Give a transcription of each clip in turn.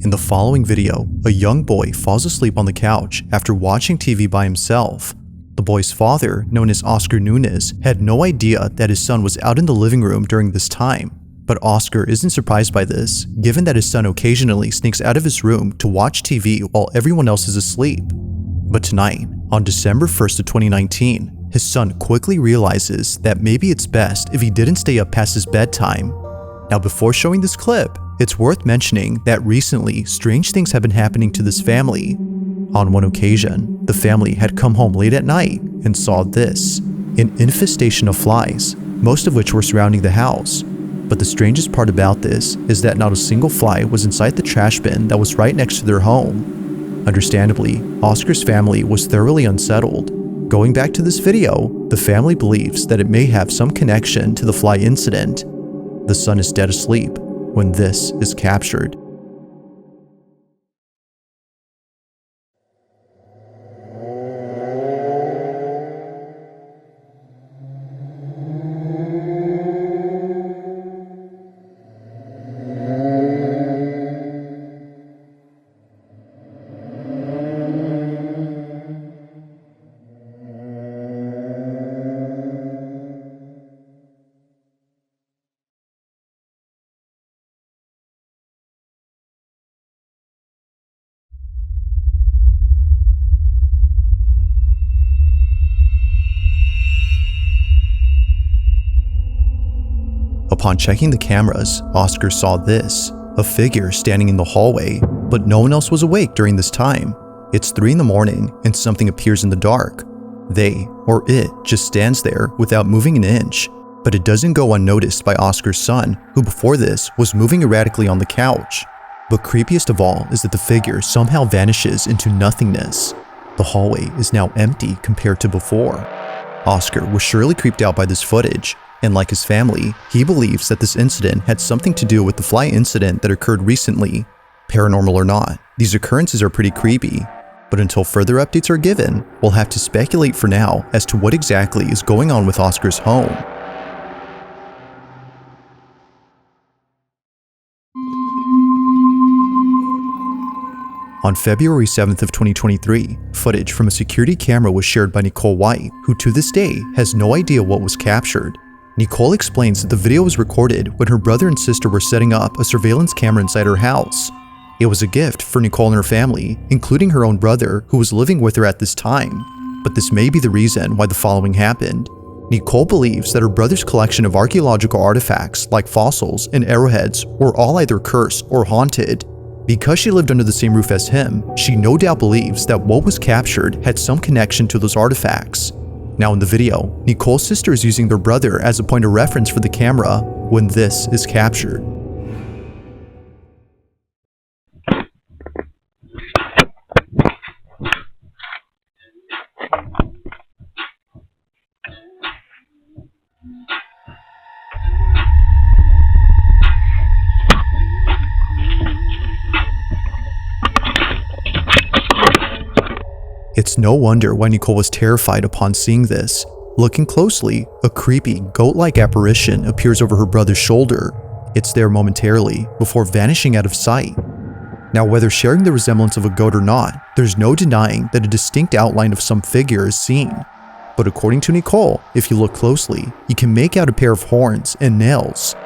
In the following video, a young boy falls asleep on the couch after watching TV by himself. The boy's father, known as Oscar Nunez, had no idea that his son was out in the living room during this time. But Oscar isn't surprised by this, given that his son occasionally sneaks out of his room to watch TV while everyone else is asleep. But tonight, on December 1st of 2019, his son quickly realizes that maybe it's best if he didn't stay up past his bedtime. Now, before showing this clip, it's worth mentioning that recently, strange things have been happening to this family. On one occasion, the family had come home late at night and saw this, an infestation of flies, most of which were surrounding the house. But the strangest part about this is that not a single fly was inside the trash bin that was right next to their home. Understandably, Oscar's family was thoroughly unsettled. Going back to this video, the family believes that it may have some connection to the fly incident. The son is dead asleep when this is captured. Upon checking the cameras, Oscar saw this, a figure standing in the hallway, but no one else was awake during this time. It's 3 in the morning and something appears in the dark. They, or it, just stands there without moving an inch, but it doesn't go unnoticed by Oscar's son, who before this was moving erratically on the couch. But creepiest of all is that the figure somehow vanishes into nothingness. The hallway is now empty compared to before. Oscar was surely creeped out by this footage, and like his family, he believes that this incident had something to do with the fly incident that occurred recently. Paranormal or not, these occurrences are pretty creepy. But until further updates are given, we'll have to speculate for now as to what exactly is going on with Oscar's home. On February 7th of 2023, footage from a security camera was shared by Nicole White, who to this day has no idea what was captured. Nicole explains that the video was recorded when her brother and sister were setting up a surveillance camera inside her house. It was a gift for Nicole and her family, including her own brother who was living with her at this time. But this may be the reason why the following happened. Nicole believes that her brother's collection of archaeological artifacts like fossils and arrowheads were all either cursed or haunted. Because she lived under the same roof as him, she no doubt believes that what was captured had some connection to those artifacts. Now in the video, Nicole's sister is using their brother as a point of reference for the camera when this is captured. It's no wonder why Nicole was terrified upon seeing this. Looking closely, a creepy, goat-like apparition appears over her brother's shoulder. It's there momentarily, before vanishing out of sight. Now, whether sharing the resemblance of a goat or not, there's no denying that a distinct outline of some figure is seen. But according to Nicole, if you look closely, you can make out a pair of horns and nails.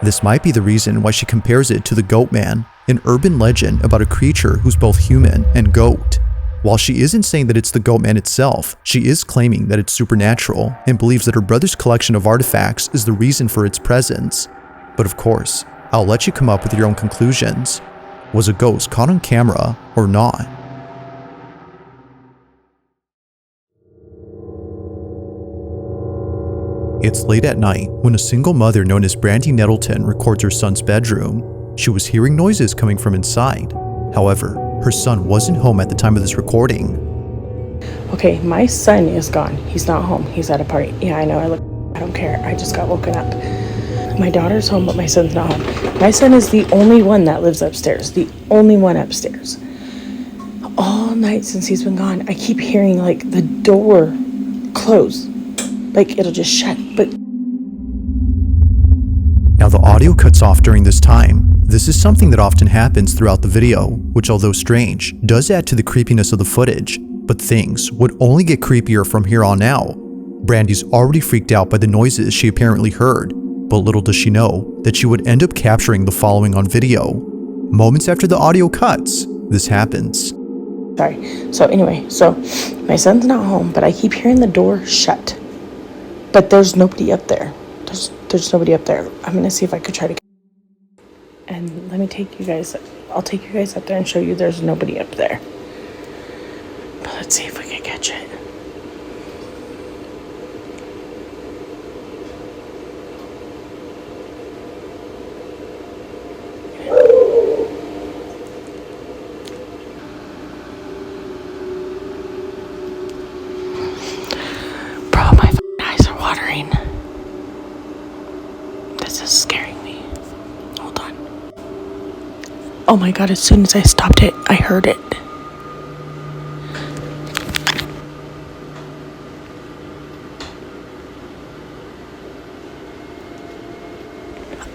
This might be the reason why she compares it to the Goat Man, an urban legend about a creature who's both human and goat. While she isn't saying that it's the Goat Man itself, she is claiming that it's supernatural and believes that her brother's collection of artifacts is the reason for its presence. But of course, I'll let you come up with your own conclusions. Was a ghost caught on camera or not? It's late at night when a single mother known as Brandy Nettleton records her son's bedroom. She was hearing noises coming from inside. However, her son wasn't home at the time of this recording. Okay, my son is gone. He's not home. He's at a party. Yeah, I know. I don't care. I just got woken up. My daughter's home, but my son's not home. My son is the only one that lives upstairs. The only one upstairs. All night since he's been gone, I keep hearing like the door close. Like it'll just shut. But now the audio audio cuts off during this time. This is something that often happens throughout the video, which although strange, does add to the creepiness of the footage, but things would only get creepier from here on out. Brandy's already freaked out by the noises she apparently heard, but little does she know that she would end up capturing the following on video. Moments after the audio cuts, this happens. Sorry. So anyway, so my son's not home, but I keep hearing the door shut. But there's nobody up there. There's nobody up there. I'm gonna see if I could try to and let me take you guys, I'll take you guys up there and show you there's nobody up there. But let's see if we can catch it. Bro, my eyes are watering. This is scaring me. Hold on. Oh my god, as soon as I stopped it, I heard it.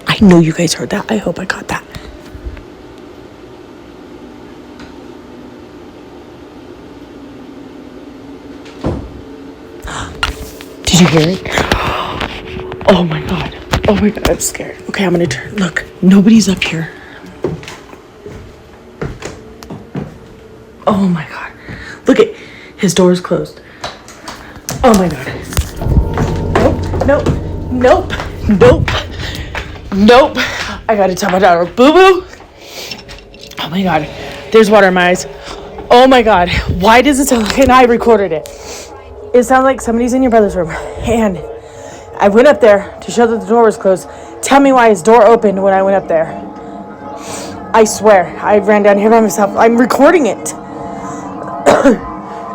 I know you guys heard that. I hope I caught that. Did you hear it? Oh my god. Oh my god, I'm scared. Okay, I'm gonna turn. Look, nobody's up here. Oh my god. Look at his door is closed. Oh my god. Nope, nope, nope, nope, nope. I gotta tell my daughter, boo boo. Oh my god. There's water in my eyes. Oh my god. Why does it sound like, and I recorded it. It sounds like somebody's in your brother's room. And I went up there to show that the door was closed. Tell me why his door opened when I went up there. I swear, I ran down here by myself. I'm recording it.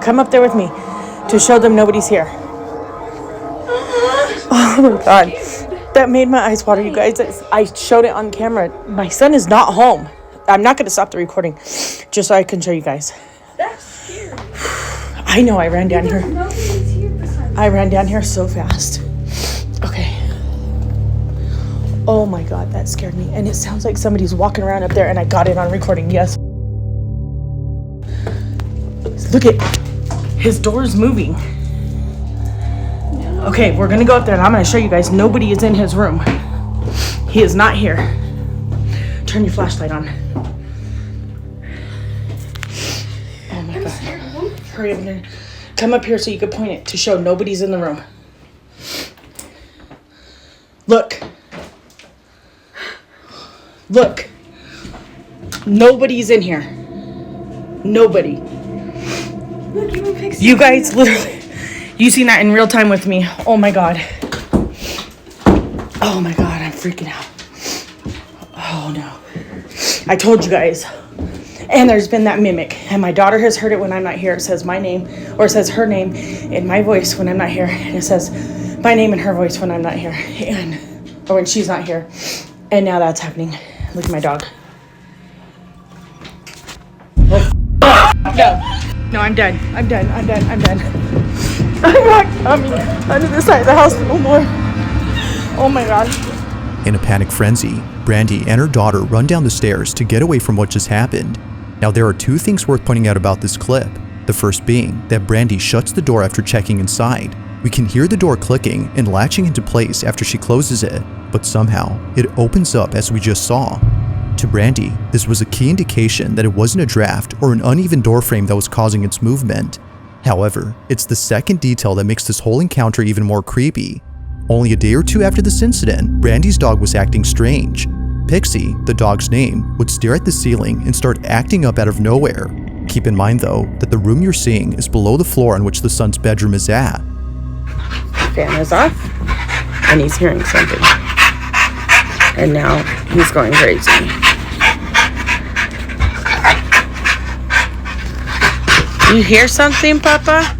Come up there with me to show them nobody's here. Oh my god. That made my eyes water, you guys. I showed it on camera. My son is not home. I'm not going to stop the recording just so I can show you guys. That's scary. I know, I ran down here. I ran down here so fast. Okay. Oh my god, that scared me. And it sounds like somebody's walking around up there, and I got it on recording, yes. Look at, his door's moving. Okay, we're gonna go up there and I'm gonna show you guys nobody is in his room. He is not here. Turn your flashlight on. Oh my god. Hurry up and come up here so you can point it to show nobody's in the room. Look. Look. Nobody's in here. Nobody. Look, even Pixie. You guys literally, you seen that in real time with me. Oh my god. Oh my god, I'm freaking out. Oh no. I told you guys. And there's been that mimic. And my daughter has heard it when I'm not here. It says my name, or it says her name in my voice when I'm not here. And it says my name in her voice when I'm not here. Or when she's not here. And now that's happening. Look at my dog. Oh, no. No, I'm done. I'm done. I'm done. I'm done. I'm not coming under the side of the house no more. Oh my god. In a panic frenzy, Brandy and her daughter run down the stairs to get away from what just happened. Now there are two things worth pointing out about this clip. The first being that Brandy shuts the door after checking inside. We can hear the door clicking and latching into place after she closes it, but somehow it opens up as we just saw. To Brandy, this was a key indication that it wasn't a draft or an uneven door frame that was causing its movement. However, it's the second detail that makes this whole encounter even more creepy. Only a day or two after this incident, Brandy's dog was acting strange. Pixie, the dog's name, would stare at the ceiling and start acting up out of nowhere. Keep in mind though, that the room you're seeing is below the floor on which the son's bedroom is at. Fan is off, and he's hearing something. And now he's going crazy. You hear something, Papa?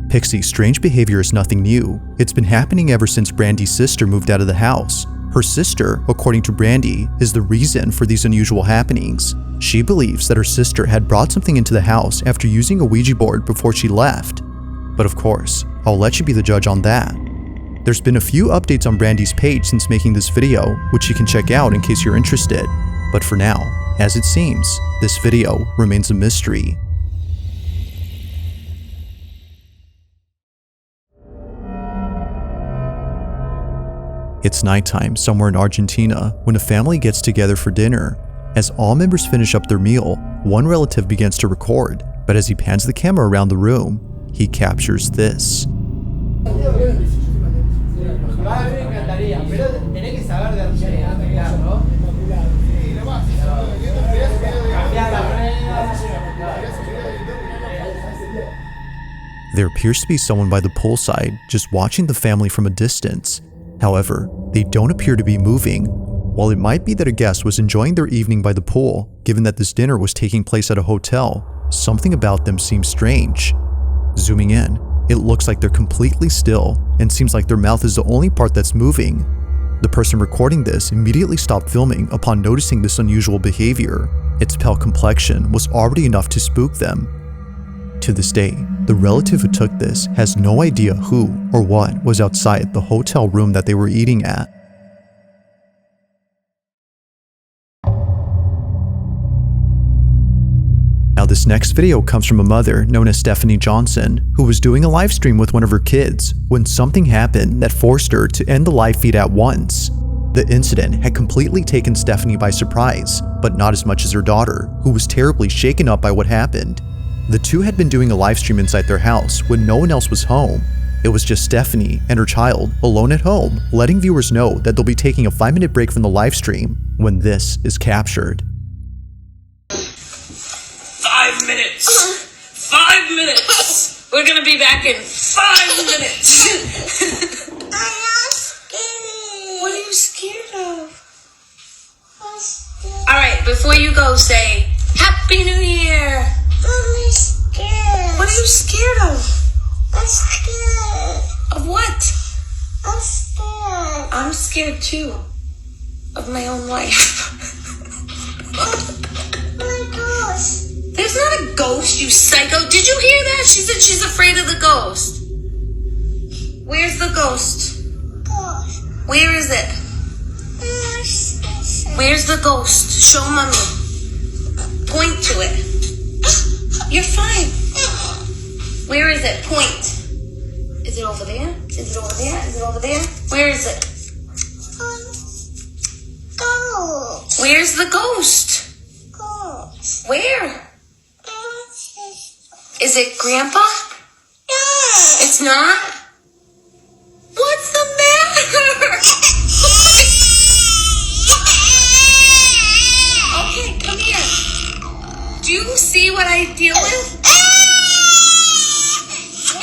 Pixie's strange behavior is nothing new. It's been happening ever since Brandy's sister moved out of the house. Her sister, according to Brandy, is the reason for these unusual happenings. She believes that her sister had brought something into the house after using a Ouija board before she left. But of course, I'll let you be the judge on that. There's been a few updates on Brandy's page since making this video, which you can check out in case you're interested. But for now, as it seems, this video remains a mystery. It's nighttime somewhere in Argentina when a family gets together for dinner. As all members finish up their meal, one relative begins to record, but as he pans the camera around the room, he captures this. There appears to be someone by the poolside just watching the family from a distance. However, they don't appear to be moving. While it might be that a guest was enjoying their evening by the pool, given that this dinner was taking place at a hotel, something about them seems strange. Zooming in, it looks like they're completely still and seems like their mouth is the only part that's moving. The person recording this immediately stopped filming upon noticing this unusual behavior. Its pale complexion was already enough to spook them. To this day, the relative who took this has no idea who or what was outside the hotel room that they were eating at. Now this next video comes from a mother known as Stephanie Johnson, who was doing a live stream with one of her kids when something happened that forced her to end the live feed at once. The incident had completely taken Stephanie by surprise, but not as much as her daughter, who was terribly shaken up by what happened. The two had been doing a live stream inside their house when no one else was home. It was just Stephanie and her child alone at home, letting viewers know that they'll be taking a 5-minute break from the live stream when this is captured. 5 minutes! 5 minutes! We're gonna be back in 5 minutes! I'm not scared. What are you scared of? I'm scared. Alright, before you go, say, Happy New Year! I'm scared. What are you scared of? I'm scared. Of what? I'm scared. I'm scared too. Of my own life. My gosh. There's not a ghost, you psycho. Did you hear that? She said she's afraid of the ghost. Where's the ghost? Gosh. Where is it? Where's the ghost? Show mommy. Point to it. You're fine. Where is it? Point. Is it over there? Is it over there? Is it over there? Where is it? Gosh. Where's the ghost? Gosh. Where? Is it Grandpa? Yeah. It's not? What's the matter? Okay, come here. Do you see what I deal with? What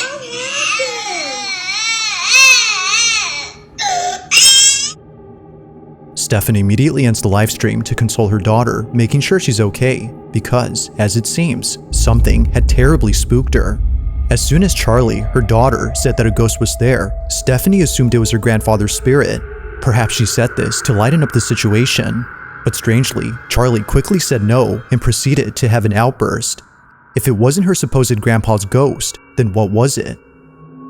happened? Stephanie immediately ends the live stream to console her daughter, making sure she's okay, because, as it seems, something had terribly spooked her. As soon as Charlie, her daughter, said that a ghost was there, Stephanie assumed it was her grandfather's spirit. Perhaps she said this to lighten up the situation. But strangely, Charlie quickly said no and proceeded to have an outburst. If it wasn't her supposed grandpa's ghost, then what was it?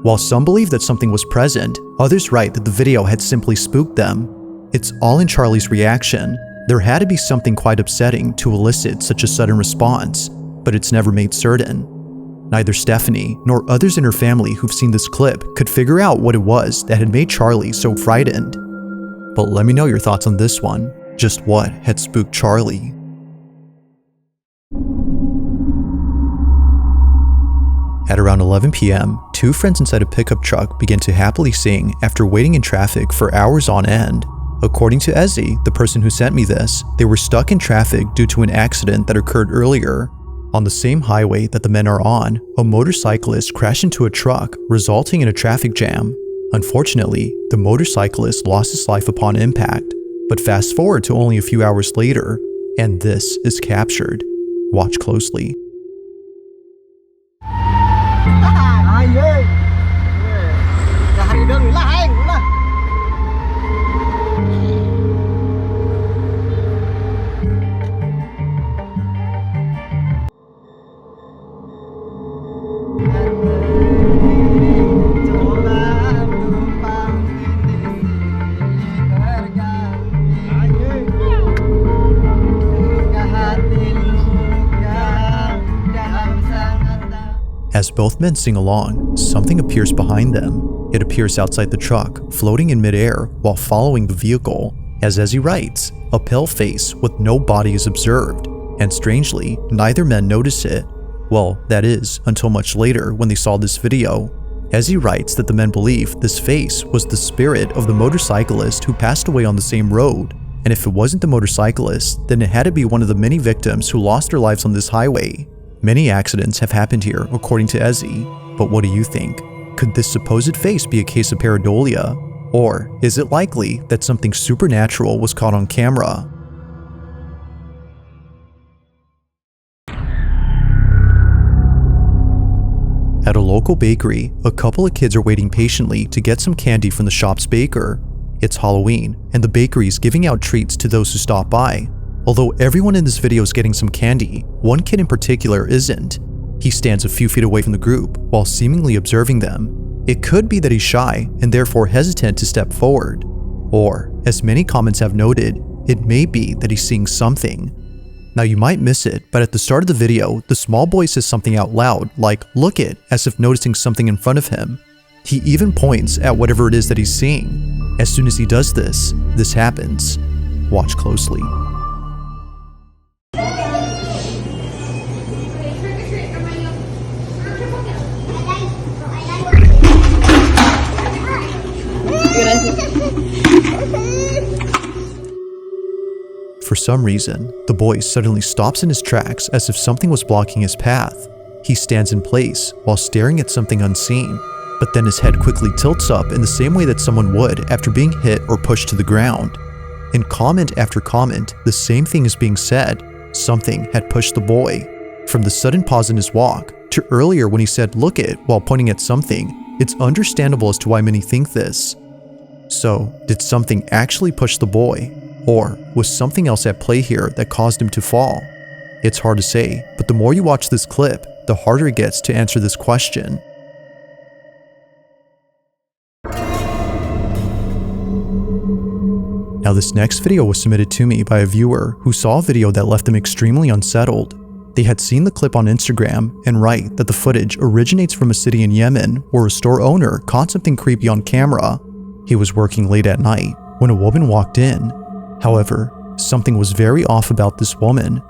While some believe that something was present, others write that the video had simply spooked them. It's all in Charlie's reaction. There had to be something quite upsetting to elicit such a sudden response, but it's never made certain. Neither Stephanie nor others in her family who've seen this clip could figure out what it was that had made Charlie so frightened. But let me know your thoughts on this one. Just what had spooked Charlie? At around 11 p.m., two friends inside a pickup truck began to happily sing after waiting in traffic for hours on end. According to Ezzy, the person who sent me this, they were stuck in traffic due to an accident that occurred earlier. On the same highway that the men are on, a motorcyclist crashed into a truck, resulting in a traffic jam. Unfortunately, the motorcyclist lost his life upon impact. But fast forward to only a few hours later, and this is captured. Watch closely. As both men sing along, something appears behind them. It appears outside the truck, floating in midair while following the vehicle. As Ezzy writes, a pale face with no body is observed, and strangely, neither men notice it. Well, that is, until much later when they saw this video. Ezzy writes that the men believe this face was the spirit of the motorcyclist who passed away on the same road, and if it wasn't the motorcyclist, then it had to be one of the many victims who lost their lives on this highway. Many accidents have happened here, according to Ezzy, but what do you think? Could this supposed face be a case of pareidolia? Or is it likely that something supernatural was caught on camera? At a local bakery, a couple of kids are waiting patiently to get some candy from the shop's baker. It's Halloween, and the bakery is giving out treats to those who stop by. Although everyone in this video is getting some candy, one kid in particular isn't. He stands a few feet away from the group while seemingly observing them. It could be that he's shy and therefore hesitant to step forward. Or, as many comments have noted, it may be that he's seeing something. Now you might miss it, but at the start of the video, the small boy says something out loud, like "look it," as if noticing something in front of him. He even points at whatever it is that he's seeing. As soon as he does this, this happens. Watch closely. For some reason, the boy suddenly stops in his tracks as if something was blocking his path. He stands in place while staring at something unseen, but then his head quickly tilts up in the same way that someone would after being hit or pushed to the ground. In comment after comment, the same thing is being said. Something had pushed the boy. From the sudden pause in his walk, to earlier when he said "look it" while pointing at something, it's understandable as to why many think this. So, did something actually push the boy? Or was something else at play here that caused him to fall? It's hard to say, but the more you watch this clip, the harder it gets to answer this question. Now this next video was submitted to me by a viewer who saw a video that left them extremely unsettled. They had seen the clip on Instagram and write that the footage originates from a city in Yemen where a store owner caught something creepy on camera. He was working late at night when a woman walked in. However, something was very off about this woman.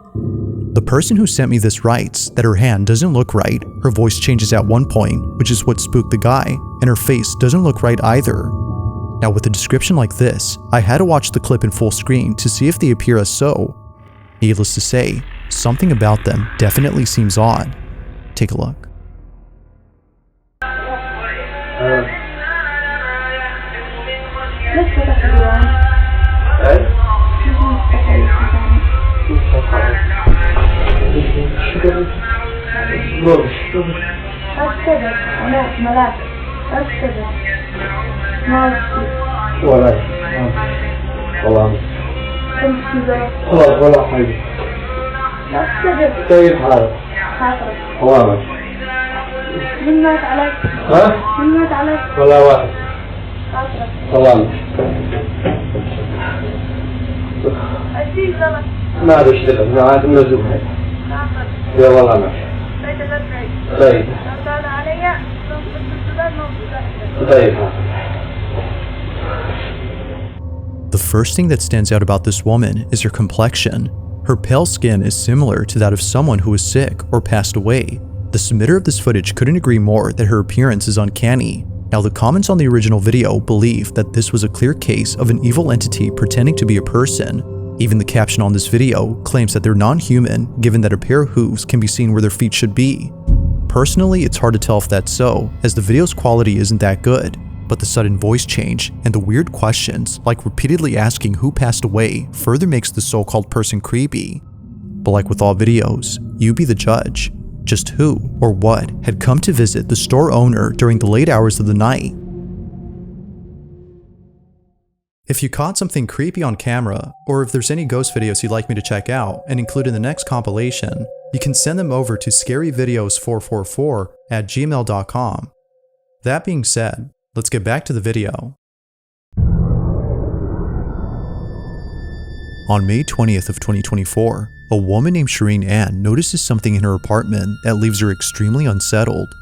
The person who sent me this writes that her hand doesn't look right, her voice changes at one point, which is what spooked the guy, and her face doesn't look right either. Now with a description like this, I had to watch the clip in full screen to see if they appear as so. Needless to say, something about them definitely seems odd. Take a look. ولا والله خلاص ولا حاجة كيف حالك؟ والله ماشي من مات عليك؟ ها؟ من مات عليك؟ ولا واحد والله ماشي ما بشتغل ما عاد مزوج يا والله ماشي طيب طيب. The first thing that stands out about this woman is her complexion. Her pale skin is similar to that of someone who is sick or passed away. The submitter of this footage couldn't agree more that her appearance is uncanny. Now the comments on the original video believe that this was a clear case of an evil entity pretending to be a person. Even the caption on this video claims that they're non-human, given that a pair of hooves can be seen where their feet should be. Personally, it's hard to tell if that's so, as the video's quality isn't that good. But the sudden voice change and the weird questions, like repeatedly asking who passed away, further makes the so-called person creepy. But like with all videos, you be the judge. Just who or what had come to visit the store owner during the late hours of the night? If you caught something creepy on camera, or if there's any ghost videos you'd like me to check out and include in the next compilation, you can send them over to scaryvideos444@gmail.com. That being said, let's get back to the video. On May 20th of 2024, a woman named Scaryyyy Ann notices something in her apartment that leaves her extremely unsettled.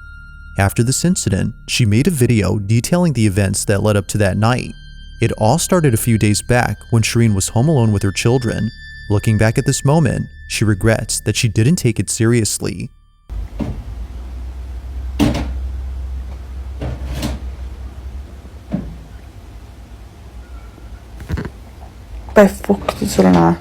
After this incident, she made a video detailing the events that led up to that night. It all started a few days back when Scaryyyy was home alone with her children. Looking back at this moment, she regrets that she didn't take it seriously. Vad fuktigt sådana.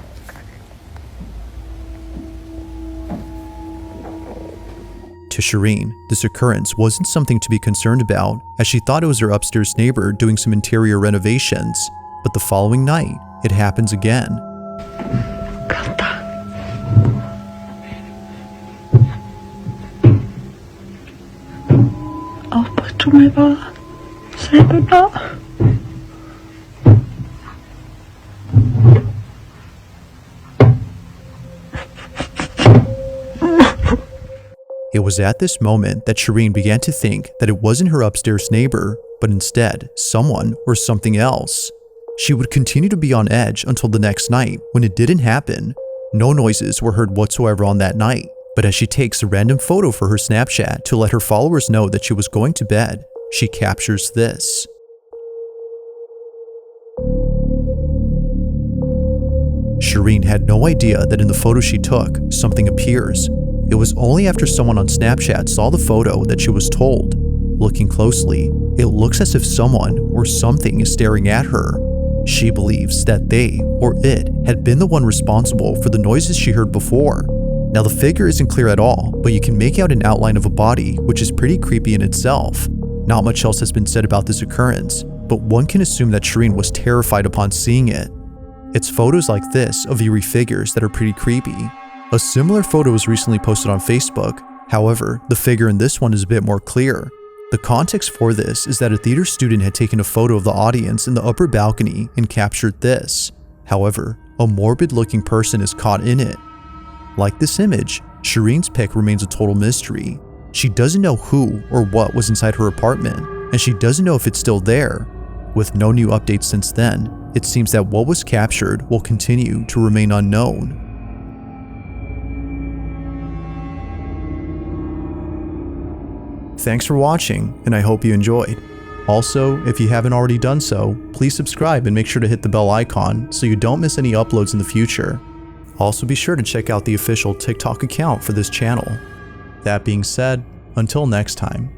To Scaryyyy, this occurrence wasn't something to be concerned about, as she thought it was her upstairs neighbor doing some interior renovations. But the following night, it happens again. Avbryter mig bara. Säg godnatt. It was at this moment that Scaryyyy began to think that it wasn't her upstairs neighbor, but instead someone or something else. She would continue to be on edge until the next night when it didn't happen. No noises were heard whatsoever on that night, but as she takes a random photo for her Snapchat to let her followers know that she was going to bed, she captures this. Scaryyyy had no idea that in the photo she took, something appears. It was only after someone on Snapchat saw the photo that she was told. Looking closely, it looks as if someone or something is staring at her. She believes that they, or it, had been the one responsible for the noises she heard before. Now the figure isn't clear at all, but you can make out an outline of a body, which is pretty creepy in itself. Not much else has been said about this occurrence, but one can assume that Scaryyyy was terrified upon seeing it. It's photos like this of eerie figures that are pretty creepy. A similar photo was recently posted on Facebook. However, the figure in this one is a bit more clear. The context for this is that a theater student had taken a photo of the audience in the upper balcony and captured this. However, a morbid-looking person is caught in it. Like this image, Scaryyyy's pic remains a total mystery. She doesn't know who or what was inside her apartment, and she doesn't know if it's still there. With no new updates since then, it seems that what was captured will continue to remain unknown. Thanks for watching, and I hope you enjoyed. Also, if you haven't already done so, please subscribe and make sure to hit the bell icon so you don't miss any uploads in the future. Also be sure to check out the official TikTok account for this channel. That being said, until next time.